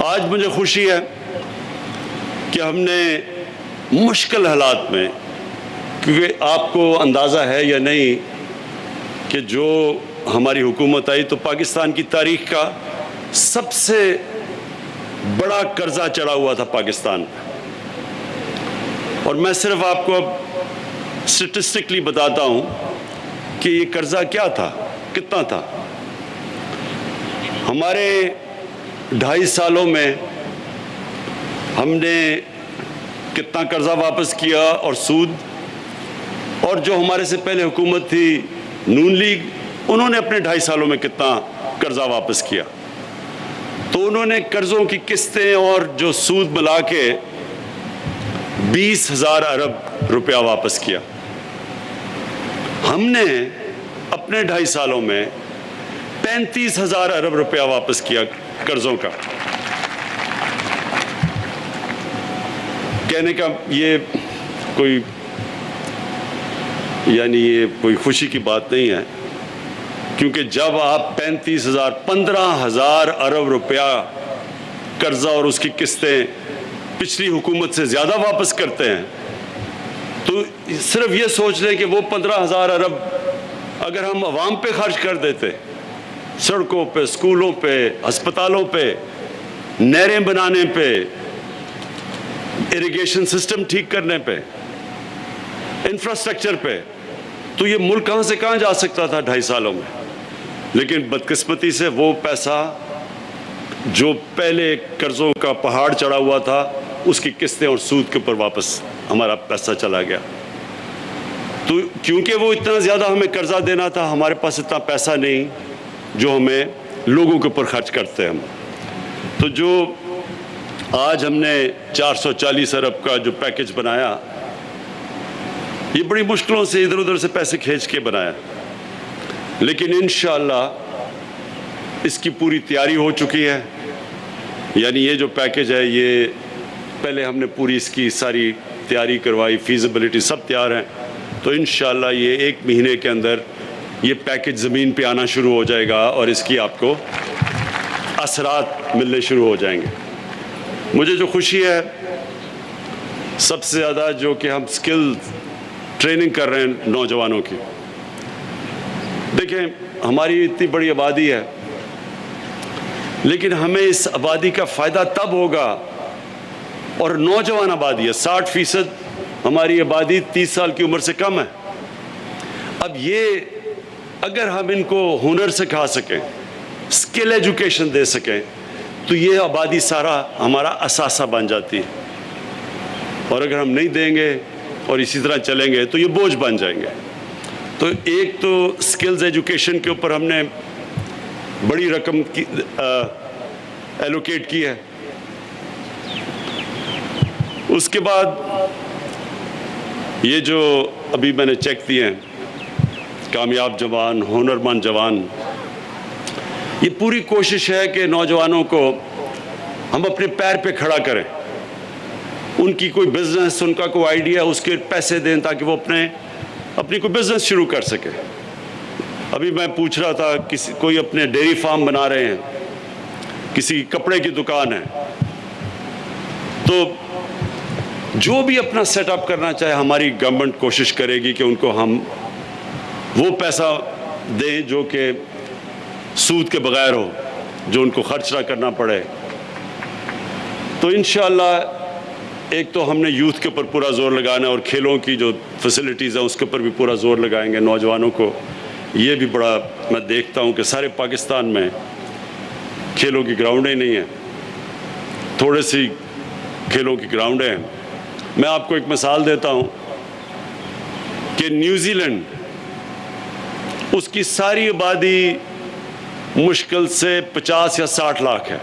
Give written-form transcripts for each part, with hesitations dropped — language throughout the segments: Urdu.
آج مجھے خوشی ہے کہ ہم نے مشکل حالات میں، کیونکہ آپ کو اندازہ ہے یا نہیں کہ جو ہماری حکومت آئی تو پاکستان کی تاریخ کا سب سے بڑا قرضہ چڑھا ہوا تھا پاکستان میں. اور میں صرف آپ کو اب اسٹیٹسٹکلی بتاتا ہوں کہ یہ قرضہ کیا تھا، کتنا تھا. ہمارے 2.5 سالوں میں ہم نے کتنا قرضہ واپس کیا اور سود، اور جو ہمارے سے پہلے حکومت تھی نون لیگ، انہوں نے اپنے 2.5 سالوں میں کتنا قرضہ واپس کیا. تو انہوں نے قرضوں کی قسطیں اور جو سود ملا کے 20,000 ارب روپیہ واپس کیا. ہم نے اپنے 2.5 سالوں میں 35,000 ارب روپیہ واپس کیا قرضوں کا. کہنے کا یہ کوئی یہ کوئی خوشی کی بات نہیں ہے، کیونکہ جب آپ 15,000 ارب روپیہ قرضہ اور اس کی قسطیں پچھلی حکومت سے زیادہ واپس کرتے ہیں تو صرف یہ سوچ لیں کہ وہ 15,000 ارب اگر ہم عوام پہ خرچ کر دیتے، سڑکوں پہ، اسکولوں پہ، ہسپتالوں پہ، نہریں بنانے پہ، اریگیشن سسٹم ٹھیک کرنے پہ، انفراسٹرکچر پہ، تو یہ ملک کہاں سے کہاں جا سکتا تھا 2.5 سالوں میں. لیکن بدقسمتی سے وہ پیسہ جو پہلے قرضوں کا پہاڑ چڑھا ہوا تھا اس کی قسطیں اور سود کے اوپر واپس ہمارا پیسہ چلا گیا. تو کیونکہ وہ اتنا زیادہ ہمیں قرضہ دینا تھا، ہمارے پاس اتنا پیسہ نہیں جو ہمیں لوگوں کے اوپر خرچ کرتے ہیں ہم. تو جو آج ہم نے 440 ارب کا جو پیکج بنایا، یہ بڑی مشکلوں سے ادھر ادھر سے پیسے کھینچ کے بنایا، لیکن انشاءاللہ اس کی پوری تیاری ہو چکی ہے. یعنی یہ جو پیکج ہے، یہ پہلے ہم نے پوری اس کی ساری تیاری کروائی، فیزیبلٹی سب تیار ہیں. تو انشاءاللہ یہ 1 مہینے کے اندر یہ پیکج زمین پہ آنا شروع ہو جائے گا اور اس کی آپ کو اثرات ملنے شروع ہو جائیں گے. مجھے جو خوشی ہے سب سے زیادہ، جو کہ ہم سکل ٹریننگ کر رہے ہیں نوجوانوں کی. دیکھیں، ہماری اتنی بڑی آبادی ہے، لیکن ہمیں اس آبادی کا فائدہ تب ہوگا، اور نوجوان آبادی ہے، 60% ہماری آبادی 30 سال کی عمر سے کم ہے. اب یہ اگر ہم ان کو ہنر سکھا سکیں، سکل ایجوکیشن دے سکیں، تو یہ آبادی سارا ہمارا اثاثہ بن جاتی ہے. اور اگر ہم نہیں دیں گے اور اسی طرح چلیں گے تو یہ بوجھ بن جائیں گے. تو ایک تو سکلز ایجوکیشن کے اوپر ہم نے بڑی رقم ایلوکیٹ کی ہے. اس کے بعد یہ جو ابھی میں نے چیک دیے ہیں، کامیاب جوان، ہنرمند جوان، یہ پوری کوشش ہے کہ نوجوانوں کو ہم اپنے پیر پہ کھڑا کریں. ان کی کوئی بزنس، ان کا کوئی آئیڈیا، اس کے پیسے دیں تاکہ وہ اپنی کوئی بزنس شروع کر سکے. ابھی میں پوچھ رہا تھا، کوئی اپنے ڈیری فارم بنا رہے ہیں، کسی کی کپڑے کی دکان ہے، تو جو بھی اپنا سیٹ اپ کرنا چاہے، ہماری گورنمنٹ کوشش کرے گی کہ ان کو ہم وہ پیسہ دیں جو کہ سود کے بغیر ہو، جو ان کو خرچ نہ کرنا پڑے. تو انشاءاللہ ایک تو ہم نے یوتھ کے اوپر پورا زور لگانا ہے، اور کھیلوں کی جو فیسلٹیز ہیں اس کے اوپر بھی پورا زور لگائیں گے. نوجوانوں کو یہ بھی بڑا، میں دیکھتا ہوں کہ سارے پاکستان میں کھیلوں کی گراؤنڈیں نہیں ہیں، تھوڑے سی کھیلوں کی گراؤنڈیں ہیں. میں آپ کو ایک مثال دیتا ہوں کہ نیوزی لینڈ، اس کی ساری آبادی مشکل سے 50 یا 60 لاکھ ہے.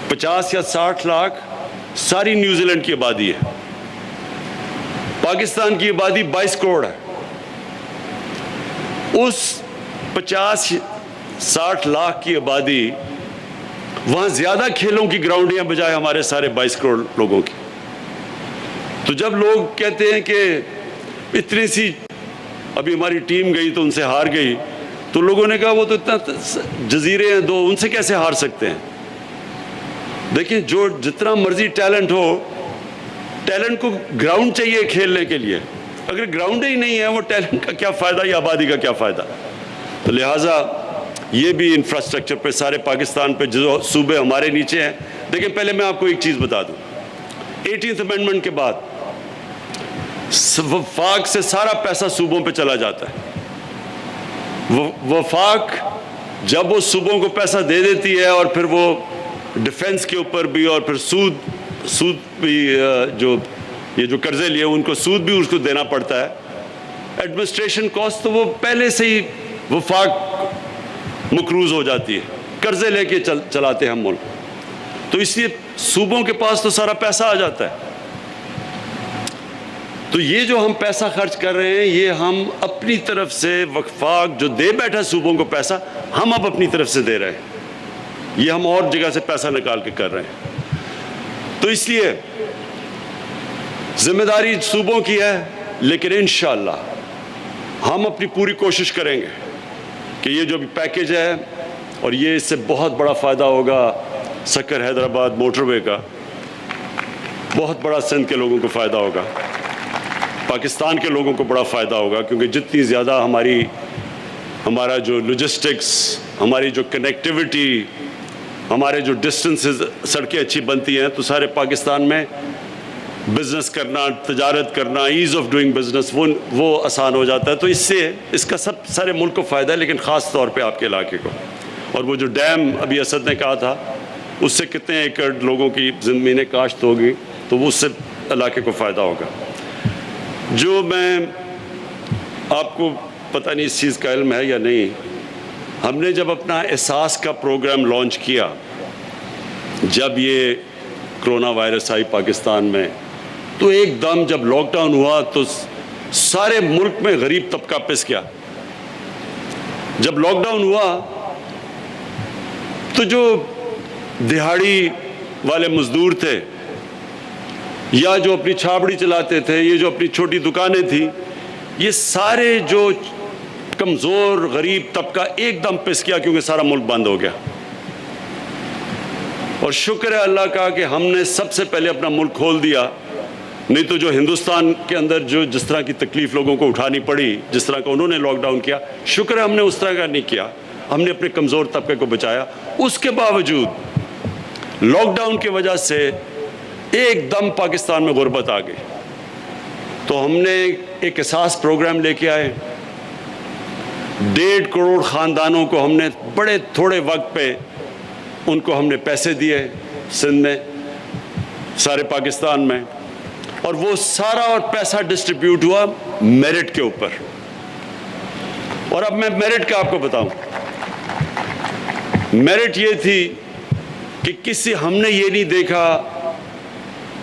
50 یا 60 لاکھ ساری نیوزی لینڈ کی آبادی ہے. پاکستان کی آبادی 22 کروڑ ہے. اس 50-60 لاکھ کی آبادی، وہاں زیادہ کھیلوں کی گراؤنڈیں بجائے ہمارے سارے 22 کروڑ لوگوں کی. تو جب لوگ کہتے ہیں کہ اتنی سی، ابھی ہماری ٹیم گئی تو ان سے ہار گئی، تو لوگوں نے کہا وہ تو اتنا جزیرے ہیں 2، ان سے کیسے ہار سکتے ہیں. دیکھیں جو جتنا مرضی ٹیلنٹ ہو، ٹیلنٹ کو گراؤنڈ چاہیے کھیلنے کے لیے. اگر گراؤنڈ ہی نہیں ہے وہ ٹیلنٹ کا کیا فائدہ یا آبادی کا کیا فائدہ. تو لہٰذا یہ بھی انفراسٹرکچر پہ سارے پاکستان پہ جو صوبے ہمارے نیچے ہیں. دیکھیں پہلے میں آپ کو ایک چیز بتا دوں، 18th امینڈمنٹ کے بعد وفاق سے سارا پیسہ صوبوں پہ چلا جاتا ہے. وفاق جب وہ صوبوں کو پیسہ دے دیتی ہے اور پھر وہ ڈیفنس کے اوپر بھی اور پھر سود بھی یہ جو قرضے لیے ان کو سود بھی اس کو دینا پڑتا ہے. ایڈمنسٹریشن کاسٹ تو وہ پہلے سے ہی وفاق مقروض ہو جاتی ہے، قرضے لے کے چلاتے ہیں ہم ملک. تو اس لیے صوبوں کے پاس تو سارا پیسہ آ جاتا ہے. تو یہ جو ہم پیسہ خرچ کر رہے ہیں یہ ہم اپنی طرف سے، وفاق جو دے بیٹھا صوبوں کو پیسہ، ہم اب اپنی طرف سے دے رہے ہیں. یہ ہم اور جگہ سے پیسہ نکال کے کر رہے ہیں. تو اس لیے ذمہ داری صوبوں کی ہے، لیکن انشاءاللہ ہم اپنی پوری کوشش کریں گے کہ یہ جو بھی پیکیج ہے، اور یہ اس سے بہت بڑا فائدہ ہوگا سکر حیدرآباد موٹر وے کا، بہت بڑا سندھ کے لوگوں کو فائدہ ہوگا، پاکستان کے لوگوں کو بڑا فائدہ ہوگا. کیونکہ جتنی زیادہ ہمارا جو لاجسٹکس، ہماری جو کنیکٹیوٹی، ہمارے جو ڈسٹنسز، سڑکیں اچھی بنتی ہیں تو سارے پاکستان میں بزنس کرنا، تجارت کرنا، ایز آف ڈوئنگ بزنس وہ آسان ہو جاتا ہے. تو اس کا سارے ملک کو فائدہ ہے، لیکن خاص طور پہ آپ کے علاقے کو. اور وہ جو ڈیم ابھی اسد نے کہا تھا اس سے کتنے ایکڑ لوگوں کی زمینیں کاشت ہوگی، تو وہ اس سے علاقے کو فائدہ ہوگا. جو میں آپ کو پتہ نہیں اس چیز کا علم ہے یا نہیں، ہم نے جب اپنا احساس کا پروگرام لانچ کیا، جب یہ کرونا وائرس آئی پاکستان میں، تو ایک دم جب لاک ڈاؤن ہوا تو سارے ملک میں غریب طبقہ پس گیا. جب لاک ڈاؤن ہوا تو جو دہاڑی والے مزدور تھے یا جو اپنی چھابڑی چلاتے تھے، یہ جو اپنی چھوٹی دکانیں تھیں، یہ سارے جو کمزور غریب طبقہ ایک دم پس گیا، کیونکہ سارا ملک بند ہو گیا. اور شکر ہے اللہ کا کہ ہم نے سب سے پہلے اپنا ملک کھول دیا. نہیں تو جو ہندوستان کے اندر جس طرح کی تکلیف لوگوں کو اٹھانی پڑی، جس طرح کا انہوں نے لاک ڈاؤن کیا، شکر ہے ہم نے اس طرح کا نہیں کیا. ہم نے اپنے کمزور طبقے کو بچایا. اس کے باوجود لاک ڈاؤن کی وجہ سے ایک دم پاکستان میں غربت آ گئی. تو ہم نے ایک احساس پروگرام لے کے آئے. 1.5 کروڑ خاندانوں کو ہم نے بڑے تھوڑے وقت پہ ان کو ہم نے پیسے دیے سندھ میں، سارے پاکستان میں. اور وہ سارا اور پیسہ ڈسٹریبیوٹ ہوا میرٹ کے اوپر. اور اب میں میرٹ کا آپ کو بتاؤں. میرٹ یہ تھی کہ ہم نے یہ نہیں دیکھا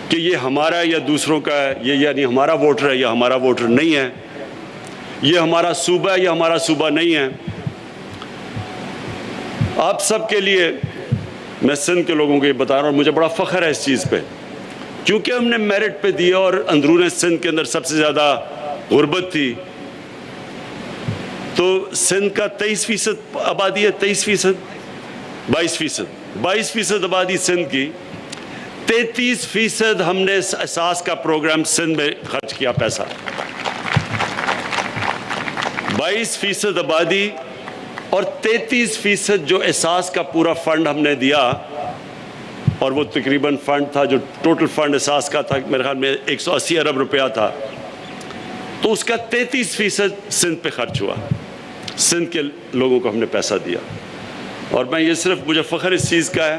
کہ یہ ہمارا یا دوسروں کا ہے، یہ یعنی ہمارا ووٹر ہے یا ہمارا ووٹر نہیں ہے، یہ ہمارا صوبہ ہے یا ہمارا صوبہ نہیں ہے. آپ سب کے لیے میں سندھ کے لوگوں کو یہ بتا رہا ہوں، اور مجھے بڑا فخر ہے اس چیز پہ، کیونکہ ہم نے میرٹ پہ دیا. اور اندرون سندھ کے اندر سب سے زیادہ غربت تھی، تو سندھ کا 23% آبادی ہے، 22% آبادی سندھ کی. 33% ہم نے احساس کا پروگرام سندھ میں خرچ کیا پیسہ. 22% آبادی اور 33% جو احساس کا پورا فنڈ ہم نے دیا. اور وہ تقریباً فنڈ تھا، جو ٹوٹل فنڈ احساس کا تھا میرے خیال میں 180 ارب روپیہ تھا. تو اس کا 33% سندھ پہ خرچ ہوا. سندھ کے لوگوں کو ہم نے پیسہ دیا. اور میں یہ صرف مجھے فخر اس چیز کا ہے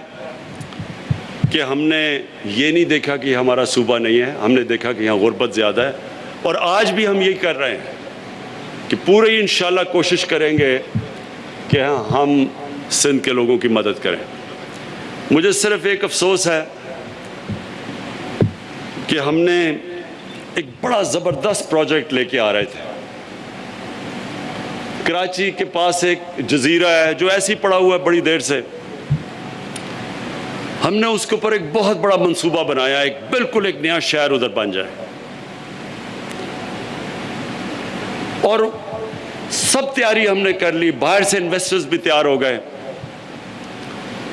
کہ ہم نے یہ نہیں دیکھا کہ ہمارا صوبہ نہیں ہے، ہم نے دیکھا کہ یہاں غربت زیادہ ہے. اور آج بھی ہم یہی کر رہے ہیں کہ پورے انشاءاللہ کوشش کریں گے کہ ہم سندھ کے لوگوں کی مدد کریں. مجھے صرف ایک افسوس ہے کہ ہم نے ایک بڑا زبردست پروجیکٹ لے کے آ رہے تھے. کراچی کے پاس ایک جزیرہ ہے جو ایسے ہی پڑا ہوا ہے بڑی دیر سے. ہم نے اس کے اوپر ایک بہت بڑا منصوبہ بنایا، بالکل ایک نیا شہر ادھر بن جائے. اور سب تیاری ہم نے کر لی، باہر سے انویسٹرز بھی تیار ہو گئے.